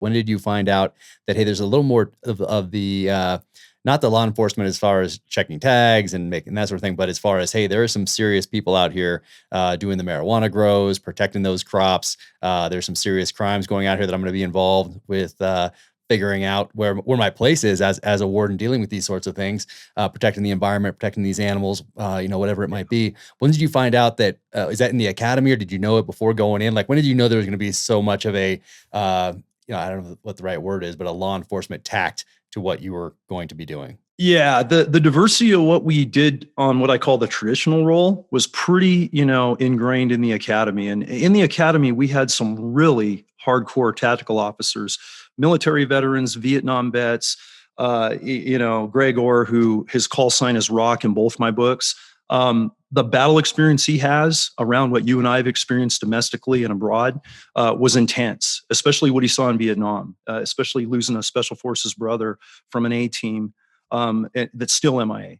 When did you find out that, hey, there's a little more of the, not the law enforcement as far as checking tags and making that sort of thing, but as far as, hey, there are some serious people out here doing the marijuana grows, protecting those crops. There's some serious crimes going out here that I'm going to be involved with, figuring out where my place is as a warden dealing with these sorts of things, protecting the environment, protecting these animals, whatever it might be. When did you find out that, is that in the academy, or did you know it before going in? Like, when did you know there was going to be so much of a, I don't know what the right word is, but a law enforcement tact to what you were going to be doing? Yeah, the diversity of what we did on what I call the traditional role was pretty, ingrained in the academy. And in the academy, we had some really hardcore tactical officers, military veterans, Vietnam vets, Greg Orr, who his call sign is Rock in both my books. The battle experience he has around what you and I have experienced domestically and abroad was intense, especially what he saw in Vietnam, especially losing a special forces brother from an A team that's still MIA.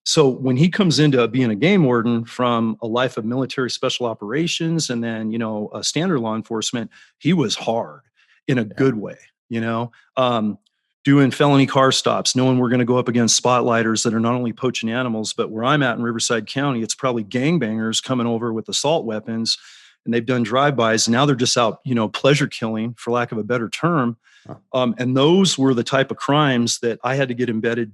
So when he comes into being a game warden from a life of military special operations and then, a standard law enforcement, he was hard in a good way, doing felony car stops, knowing we're going to go up against spotlighters that are not only poaching animals, but where I'm at in Riverside County, it's probably gangbangers coming over with assault weapons, and they've done drive-bys. And now they're just out, pleasure killing, for lack of a better term. And those were the type of crimes that I had to get embedded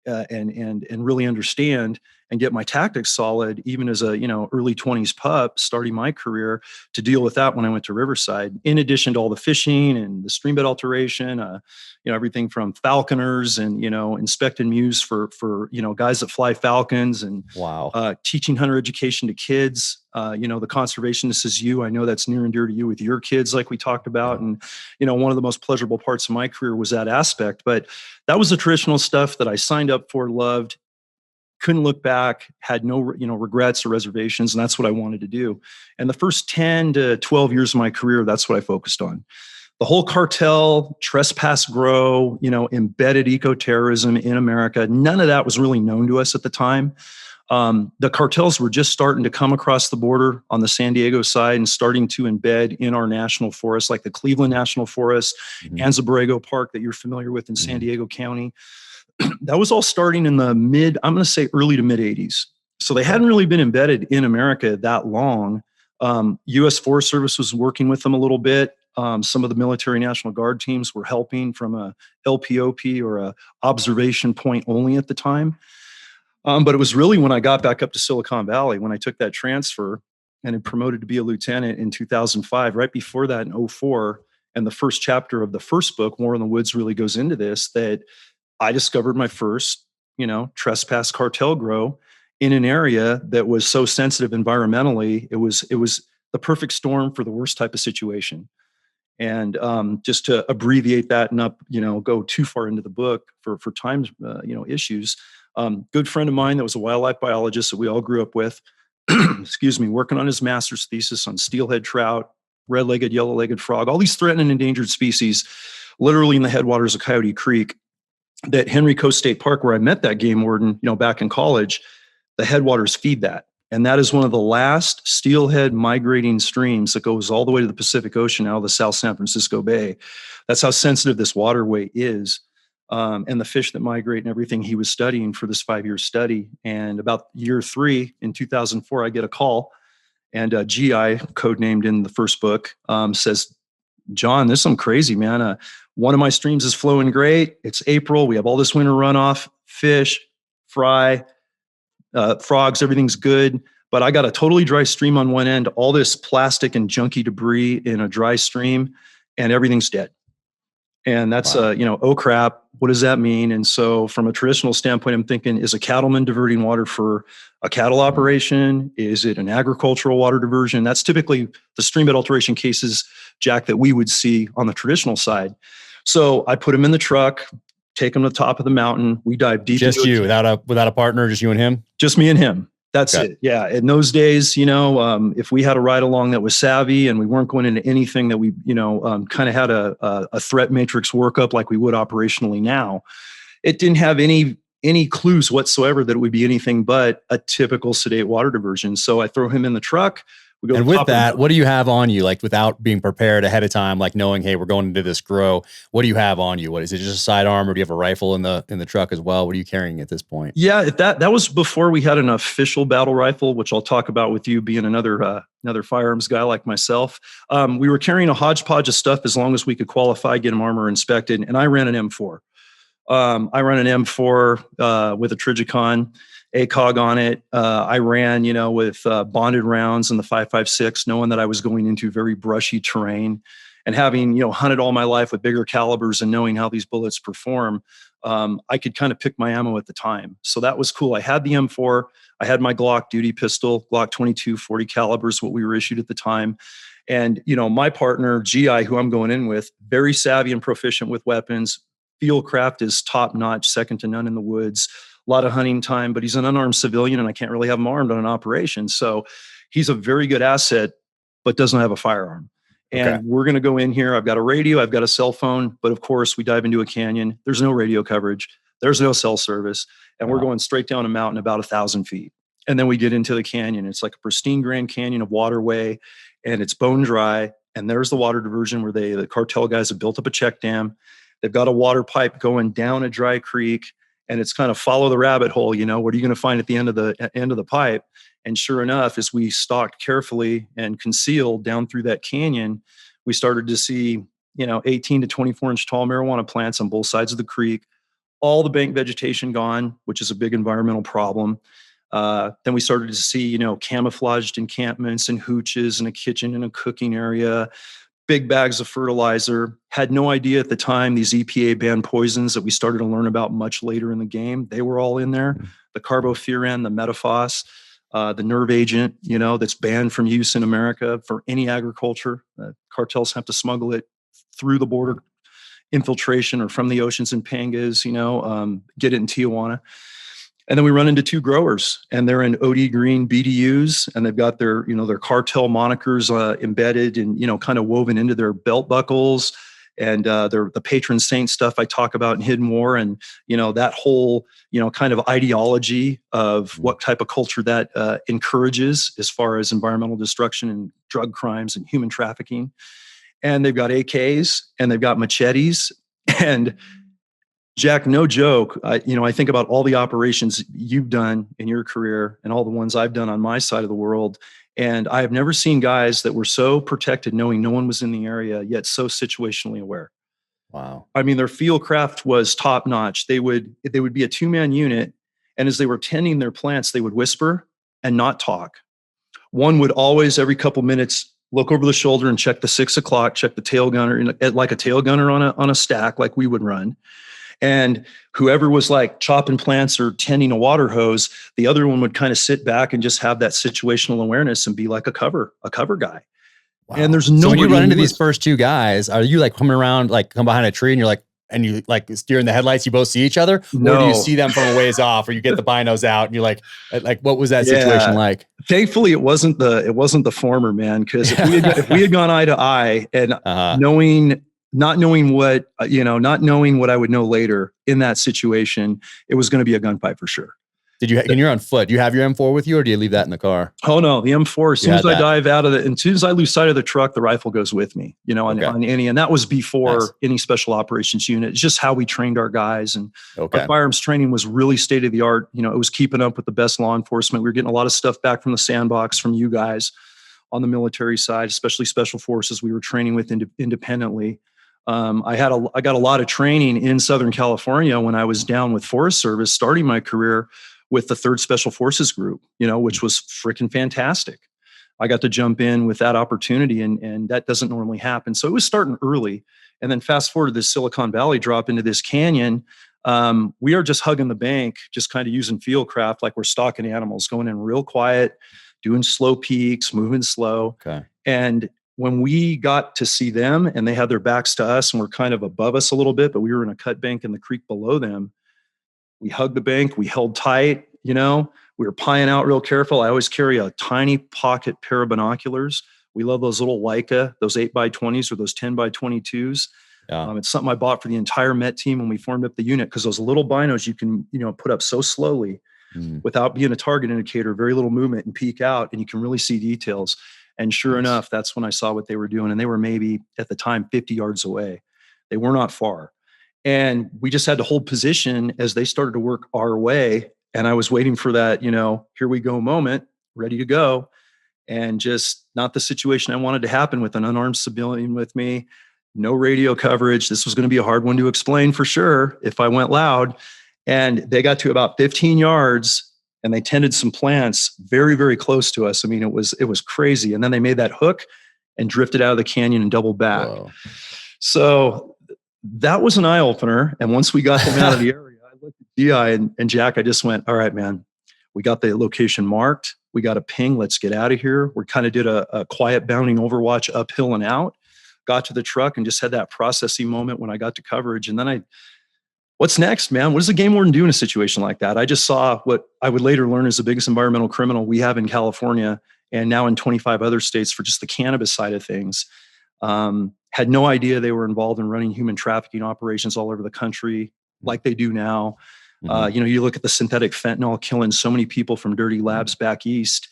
and really understand and get my tactics solid, even as a, early 20s pup starting my career, to deal with that when I went to Riverside, in addition to all the fishing and the stream bed alteration, everything from falconers and, inspecting mews for guys that fly falcons, and teaching hunter education to kids. The conservationist is you. I know that's near and dear to you with your kids, like we talked about. And, one of the most pleasurable parts of my career was that aspect. But that was the traditional stuff that I signed up for, loved, couldn't look back, had no, regrets or reservations. And that's what I wanted to do. And the first 10 to 12 years of my career, that's what I focused on. The whole cartel, trespass grow, embedded ecoterrorism in America. None of that was really known to us at the time. The cartels were just starting to come across the border on the San Diego side and starting to embed in our national forests, like the Cleveland National Forest, Anza Borrego Park that you're familiar with in San Diego County. That was all starting in the early to mid 80s. So they hadn't really been embedded in America that long. U.S. Forest Service was working with them a little bit. Some of the military National Guard teams were helping from a LPOP, or a observation point only at the time. But it was really when I got back up to Silicon Valley, when I took that transfer and had promoted to be a lieutenant in 2005, right before that in 2004. And the first chapter of the first book, War in the Woods, really goes into this, that I discovered my first, trespass cartel grow in an area that was so sensitive environmentally. It was the perfect storm for the worst type of situation. And just to abbreviate that and not, go too far into the book for time, issues. Good friend of mine that was a wildlife biologist that we all grew up with, working on his master's thesis on steelhead trout, red-legged, yellow-legged frog, all these threatened and endangered species, literally in the headwaters of Coyote Creek. That Henry Coast State Park, where I met that game warden, back in college, the headwaters feed that. And that is one of the last steelhead migrating streams that goes all the way to the Pacific Ocean out of the South San Francisco Bay. That's how sensitive this waterway is. And the fish that migrate and everything he was studying for this 5-year study. And about year 3 in 2004, I get a call, and GI, codenamed in the first book, says, "John, this is some crazy, man. One of my streams is flowing great. It's April. We have all this winter runoff, fish, fry, frogs, everything's good. But I got a totally dry stream on one end, all this plastic and junky debris in a dry stream, and everything's dead." And that's, oh crap, what does that mean? And so from a traditional standpoint, I'm thinking, is a cattleman diverting water for a cattle operation? Is it an agricultural water diversion? That's typically the stream bed alteration cases, Jack, that we would see on the traditional side. So I put him in the truck, take him to the top of the mountain. We dive deep. Just you, without a partner, just you and him? Just me and him. That's it. Yeah. In those days, if we had a ride along that was savvy and we weren't going into anything that we, kind of had a threat matrix workup like we would operationally now, it didn't have any clues whatsoever that it would be anything but a typical sedate water diversion. So I throw him in the truck. We go to And the with top of the that, mountain. what do you have on you? Like without being prepared ahead of time, like knowing, hey, we're going into this grow. What do you have on you? What is it? Just a sidearm, or do you have a rifle in the truck as well? What are you carrying at this point? Yeah, that was before we had an official battle rifle, which I'll talk about with you being another firearms guy like myself. We were carrying a hodgepodge of stuff as long as we could qualify, get them armor inspected, and I ran an M4. I run an M4 with a Trigicon ACOG on it. I ran, with bonded rounds in the 5.56, knowing that I was going into very brushy terrain, and having hunted all my life with bigger calibers and knowing how these bullets perform. I could kind of pick my ammo at the time, so that was cool. I had the M4. I had my Glock duty pistol, Glock 22, 40 calibers, what we were issued at the time. And my partner GI, who I'm going in with, very savvy and proficient with weapons. Field craft is top notch, second to none in the woods. A lot of hunting time, but he's an unarmed civilian, and I can't really have him armed on an operation. So he's a very good asset, but doesn't have a firearm. And we're going to go in here. I've got a radio, I've got a cell phone, but of course we dive into a canyon. There's no radio coverage. There's no cell service. And we're going straight down a mountain about 1,000 feet. And then we get into the canyon. It's like a pristine Grand Canyon of waterway, and it's bone dry. And there's the water diversion where the cartel guys have built up a check dam. They've got a water pipe going down a dry creek, and it's kind of follow the rabbit hole. What are you going to find at the end of the pipe? And sure enough, as we stalked carefully and concealed down through that canyon, we started to see 18 to 24 inch tall marijuana plants on both sides of the creek. All the bank vegetation gone, which is a big environmental problem. Then we started to see camouflaged encampments and hooches and a kitchen and a cooking area. Big bags of fertilizer. Had no idea at the time these EPA banned poisons that we started to learn about much later in the game. They were all in there. The carbofuran, the metaphos, the nerve agent, that's banned from use in America for any agriculture. Cartels have to smuggle it through the border infiltration or from the oceans in Pangas, get it in Tijuana. And then we run into two growers, and they're in OD green BDUs, and they've got their cartel monikers embedded and, kind of woven into their belt buckles, and the patron saint stuff I talk about in Hidden War, and, that whole, kind of ideology of what type of culture that encourages as far as environmental destruction and drug crimes and human trafficking. And they've got AKs and they've got machetes. And Jack, no joke. I think about all the operations you've done in your career and all the ones I've done on my side of the world. And I have never seen guys that were so protected, knowing no one was in the area, yet so situationally aware. Wow. I mean, their field craft was top notch. They would be a 2-man unit. And as they were tending their plants, they would whisper and not talk. One would always, every couple minutes, look over the shoulder and check the 6 o'clock, check the tail gunner, like a tail gunner on a stack, like we would run. And whoever was like chopping plants or tending a water hose, the other one would kind of sit back and just have that situational awareness and be like a cover guy. Wow. And there's no. So when you run into these first two guys, are you like coming around, like come behind a tree and you're like, and you like steering the headlights, you both see each other? No. Or do you see them from a ways off, or you get the binos out and you're like, what was that situation like? Thankfully it wasn't the former, man. Cause if we had gone eye to eye and not knowing what I would know later in that situation, it was going to be a gunfight for sure. And you're on foot, do you have your M4 with you, or do you leave that in the car? Oh no, the M4, as soon as I dive out of it, and as soon as I lose sight of the truck, the rifle goes with me, on any, and that was before any special operations unit. It's just how we trained our guys, and our firearms training was really state of the art. It was keeping up with the best law enforcement. We were getting a lot of stuff back from the sandbox from you guys on the military side, especially special forces we were training with independently. I got a lot of training in Southern California when I was down with Forest Service, starting my career with the 3rd Special Forces Group, which was freaking fantastic. I got to jump in with that opportunity, and that doesn't normally happen. So it was starting early. And then fast forward to this Silicon Valley drop into this canyon. We are just hugging the bank, just kind of using field craft like we're stalking animals, going in real quiet, doing slow peaks, moving slow. Okay. And when we got to see them and they had their backs to us and were kind of above us a little bit, but we were in a cut bank in the creek below them, we hugged the bank, we held tight, we were pieing out real careful. I always carry a tiny pocket pair of binoculars. We love those little Leica, those 8x20s or those 10x22s. Yeah. It's something I bought for the entire Met team when we formed up the unit, because those little binos you can, put up so slowly without being a target indicator, very little movement, and peek out, and you can really see details. And sure Nice. enough, that's when I saw what they were doing. And they were maybe at the time 50 yards away. They were not far. And we just had to hold position as they started to work our way. And I was waiting for that, here we go moment, ready to go. And just not the situation I wanted to happen with an unarmed civilian with me. No radio coverage. This was going to be a hard one to explain for sure if I went loud. And they got to about 15 yards and they tended some plants very, very close to us. I mean, it was crazy. And then they made that hook and drifted out of the canyon and doubled back. Whoa. So that was an eye opener. And once we got them out of the area, I looked at DI and Jack, I just went, all right, man, we got the location marked. We got a ping. Let's get out of here. We kind of did a quiet bounding overwatch uphill and out, got to the truck and just had that processing moment when I got to coverage. And then what's next, man? What does a game warden do in a situation like that? I just saw what I would later learn is the biggest environmental criminal we have in California and now in 25 other states for just the cannabis side of things. Had no idea they were involved in running human trafficking operations all over the country like they do now. Mm-hmm. You look at the synthetic fentanyl killing so many people from dirty labs back east.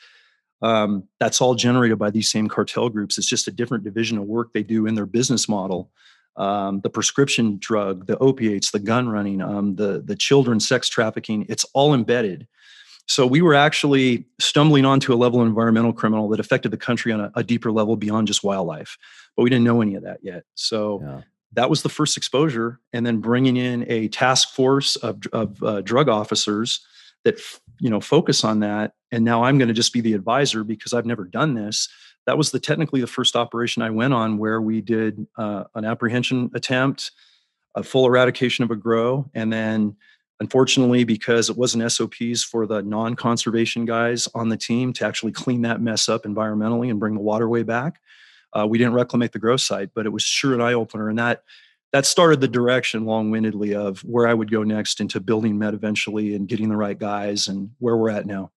That's all generated by these same cartel groups. It's just a different division of work they do in their business model. The prescription drug, the opiates, the gun running, the children sex trafficking, it's all embedded. So we were actually stumbling onto a level of environmental criminal that affected the country on a deeper level beyond just wildlife, but we didn't know any of that yet. So that was the first exposure. And then bringing in a task force of drug officers that, focus on that. And now I'm going to just be the advisor because I've never done this. That was technically the first operation I went on where we did an apprehension attempt, a full eradication of a grow. And then unfortunately, because it wasn't SOPs for the non-conservation guys on the team to actually clean that mess up environmentally and bring the waterway back, we didn't reclimate the grow site, but it was sure an eye opener. And that started the direction long-windedly of where I would go next into building Med eventually and getting the right guys and where we're at now.